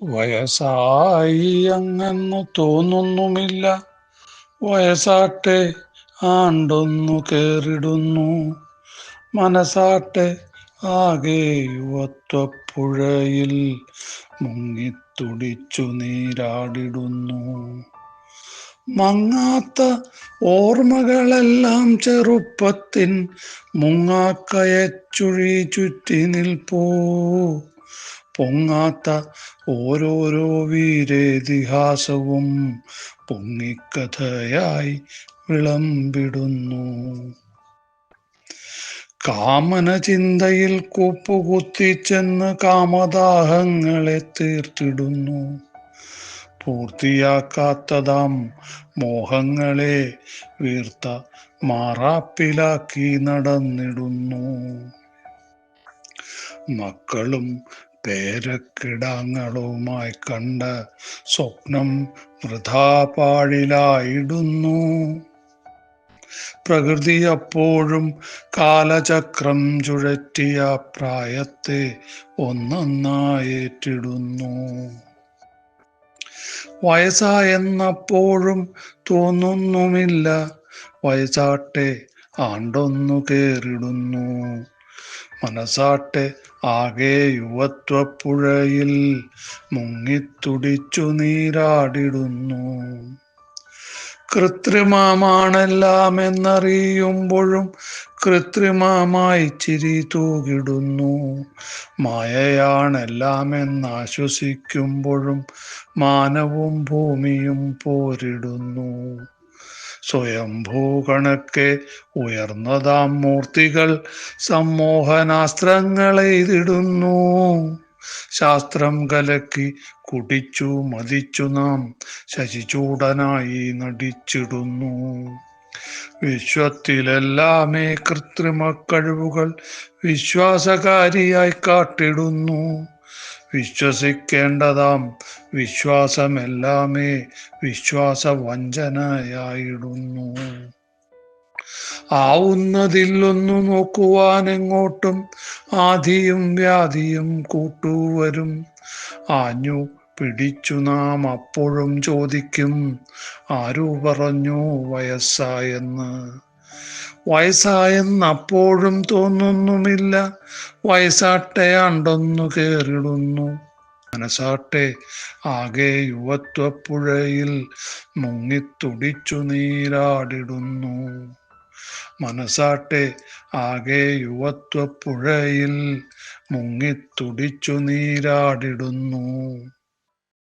വയസ്സായി അങ്ങെന്നു തോന്നുന്നുമില്ല. വയസ്സാട്ടെ ആണ്ടൊന്നു കേറിടുന്നു. മനസ്സാട്ടെ ആകെ യുവത്വപ്പുഴയിൽ മുങ്ങിത്തുടിച്ചു നീരാടിടുന്നു. മങ്ങാത്ത ഓർമ്മകളെല്ലാം ചെറുപ്പത്തിൻ മുങ്ങാക്കയച്ചുഴി ചുറ്റി നിൽപ്പൂ. പൊങ്ങാത്ത ഓരോരോ വീരേതിഹാസവും പൊങ്ങിക്കഥയായി വിളമ്പിടുന്നു. കാമന ചിന്തയിൽ കൂപ്പുകുത്തിച്ചെന്ന് കാമദാഹങ്ങളെ തീർത്തിടുന്നു. പൂർത്തിയാക്കാത്തതാം മോഹങ്ങളെ വീർത്ത മാറാപ്പിലാക്കി നടന്നിടുന്നു. മക്കളും പേരക്കിടാങ്ങളുമായി കണ്ട സ്വപ്നം വൃഥാ പാഴിലായിടുന്നു. പ്രകൃതി അപ്പോഴും കാലചക്രം ചുഴറ്റിയ പ്രായത്തെ ഒന്നൊന്നായേറ്റിടുന്നു. വയസ്സായെന്നപ്പോഴും തോന്നുന്നുമില്ല. വയസ്സാട്ടെ ആണ്ടൊന്നു കേറിടുന്നു. മനസ്സാട്ടെ ആകെ യുവത്വപ്പുഴയിൽ മുങ്ങിത്തുടിച്ചു നീരാടിടുന്നു. കൃത്രിമമാണെല്ലാം എന്നറിയുമ്പോഴും കൃത്രിമമായി ചിരി തൂകിടുന്നു. മായയാണെല്ലാം എന്നാശ്വസിക്കുമ്പോഴും മാനവും ഭൂമിയും പോരിടുന്നു. സ്വയംഭൂ കണക്കെ ഉയർന്നതാം മൂർത്തികൾ സമ്മോഹനാസ്ത്രങ്ങളെയ്തിടുന്നു. ശാസ്ത്രം കലക്കി കുടിച്ചു മതിച്ചു നാം ശശിചൂടനായി നടിച്ചിടുന്നു. വിശ്വത്തിലെല്ലാമേ കൃത്രിമ കഴിവുകൾ വിശ്വാസകാരിയായി കാട്ടിടുന്നു. വിശ്വസിക്കേണ്ടതാം വിശ്വാസമെല്ലാമേ വിശ്വാസവഞ്ചനയായിടുന്നു. ആവുന്നതില്ലൊന്നു നോക്കുവാനെങ്ങോട്ടും ആധിയും വ്യാധിയും കൂട്ടുവരും. ആഞ്ഞു പിടിച്ചു നാം അപ്പോഴും ചോദിക്കും, ആരു പറഞ്ഞു വയസ്സായെന്ന്. വയസ്സായെന്നപ്പോഴും തോന്നുന്നുമില്ല. വയസ്സാട്ടെ ആണ്ടൊന്നു കേറിടുന്നു. മനസ്സാട്ടെ ആകെ യുവത്വപ്പുഴയിൽ മുങ്ങിത്തുടിച്ചു നീരാടിടുന്നു. മനസ്സാട്ടെ ആകെ യുവത്വപ്പുഴയിൽ മുങ്ങിത്തുടിച്ചു നീരാടിടുന്നു.